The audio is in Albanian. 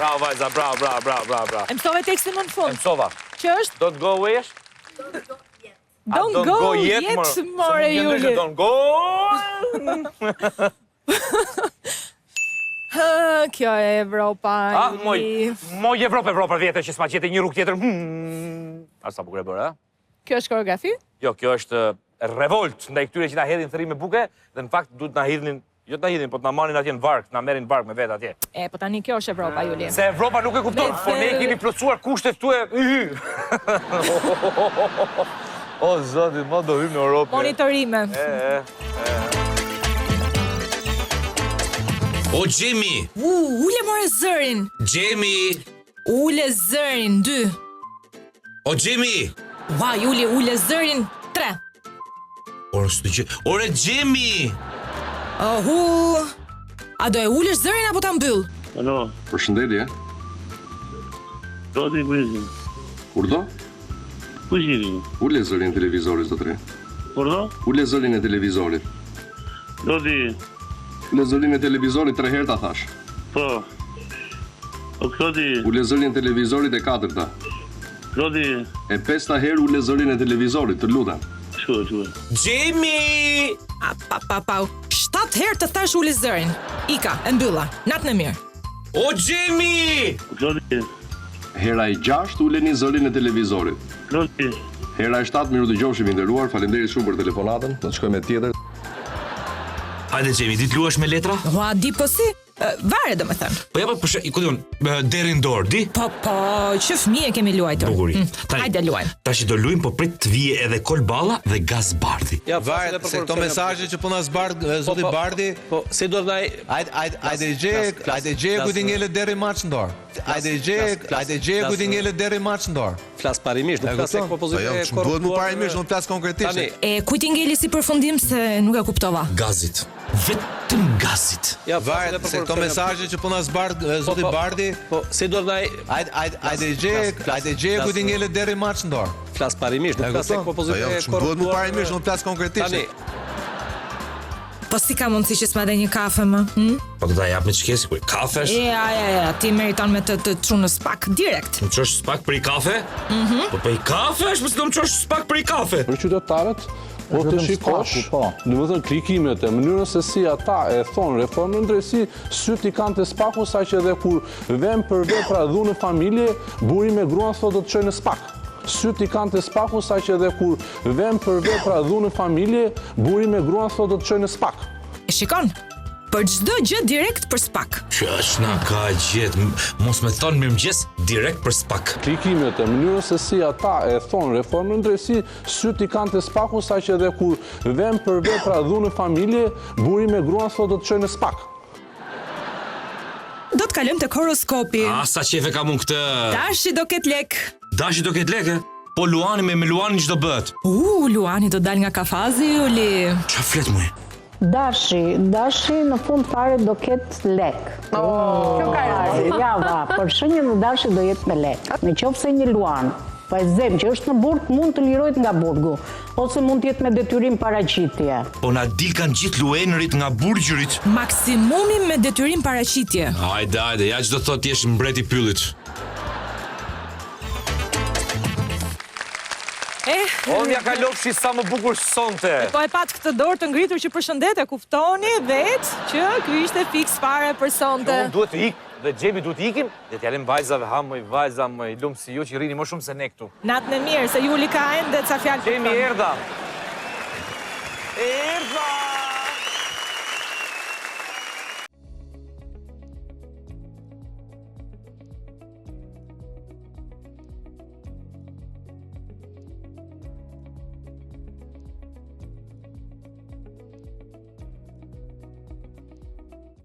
Bravo, vajza, bravo. E mësove tekstin më në fund. E mësova. Që është? Don't go away është? Don't go yet, more Juli. Don't go. Kjo e Evropa. Moj Evropa vjetër që s'ma qete një rrugë tjetër. Asa bukur e bërë, a? Kjo është koreografi? Jo, kjo është revolt ndaj këtyre që na hedhin thërrime buke dhe në fakt duhet na hidhnin, jo të na hidhin, po të na marrin atje në varg, na merrin varg me vetë atje. Po tani kjo është Evropa, Juli. Se Evropa nuk e kupton, po ne kemi plotësuar kushtet këtu e O, zoti, ma do hymë në Europë. Monitorime. O, Gjemi! Ule more zërin. Gjemi! Ule zërin, 2. O, Gjemi! Ua, Juli, ule zërin, 3. Ore, Gjemi! A do e ulesh zërin apo ta mbyll? Alo. Përshëndetje. Rodi Kujzi. Kurdo? Kujzi. Ule zërin e televizorit, zotëri. Kurdo? Ule zërin e televizorit. Rodi. Ule zërin e televizorit 3 herë ta thash. Po. O Klodi. Ule zërin e televizorit e 4-ta. Klodi. E 5-ta herë ule zërin e televizorit, të lutem. Shua. Gjemi! Pau. 7 herë të thash ule zërin. Ika, e mbylla. Natën e mirë. O, Gjemi! Klodi. Hera e 6 uleni zërin e televizorit. Klodi. Hera e 7 miru të gjofshim i nderuar. Faleminderit shumë për telefonatën. Do të shkojmë me tjetër. Hajde, Gjemi, ti të luash me letra? Di po si? Vare do me thënë. Po japa derin dorë, di? Po, që fëmijë kemi luajtur. Bukuri. Hajde luajmë. Tash do luajmë, po prit të vije edhe Kol Balla dhe Gaz Bardhi. Varet se këto mesazhe që po na zbardh zoti Bardhi. Po, si do vllai? Hajde gje ku ti ngele deri maç në dorë. Hajde gje ku ti ngele deri maç në dorë. Flas parimisht, nuk flas tek propozime e korruptuar. Duhet më parimisht, nuk flas konkretisht. Kujt i ngeli si përfundim se nuk e kuptova. Gazit. Vetëm Gazit. Varet se këto mesazhe që po na zbardh zoti Bardhi. Po, si do vllai? Hajde gje ku ti ngele deri maç në dorë. Flas parimisht, nuk flas tek propozime e korruptuar. Duhet më parimisht, nuk flas konkretisht. Po si ka mundësi që s'ma dhe një kafe më? Po të da jap me çkesi kur kafesh? Ja, ti meriton me të çunës pak direkt. Më çosh spak për i kafe? Po për i kafesh, mos do më çosh spak për i kafe. Për qytetarët, po të shikosh, domethënë klikimet e mënyrën se si ata e thon reformën drejtësi, syt i kanë të spaku saqë edhe kur vem për vepra dhunë familje, buri me gruan thotë do të çojë në spak. Syt i kanë të spaku saqë edhe kur vem për vepra dhunë familje, buri me gruan thotë do të çojë në spak. E shikon? Për çdo gjë direkt për spak. Që na ka gjet, mos më thon mirëmëngjes, direkt për spak. Klikimet e mënyrën se si ata e thon reformën drejtësi, syt i kanë të spaku saqë edhe kur vem për vepra dhunë familje, buri me gruan thotë do të çojë në spak. Do të kalojmë tek horoskopi. Sa qefe kam unë këtë. Dashi do ket lek. Dashi do ket lek? Po Luani me Luani ç'do bëhet? Luani do dal nga kafazi, Uli. Ç'a flet mua? Dashi në fund fare do ketë lek. Kjo ka rëndësi. Ja, për shembull Dashi do jetë me lek. Në qoftë se një Luan, po e zem që është në burg mund të lirohet nga burgu, ose mund të jetë me detyrim paraqitje. Po na dil kanë gjithë luenërit nga burgjërit. Maksimumi me detyrim paraqitje. Hajde, ja ç'do thotë ti je mbreti i pyllit. Mja ka lopshi sa më bukur sonte. Po e pat këtë dorë të ngritur që përshëndet e kuftoni vetë që ky ishte fiks fare për sonte. Duhet të ik, dhe Gjemi duhet të ikim, dhe t'jallim vajzave, vajza më i lumë si ju që i rini më shumë se ne këtu. Natën e mirë, se Juli ka ende ca fjalë. Gjemi erdha.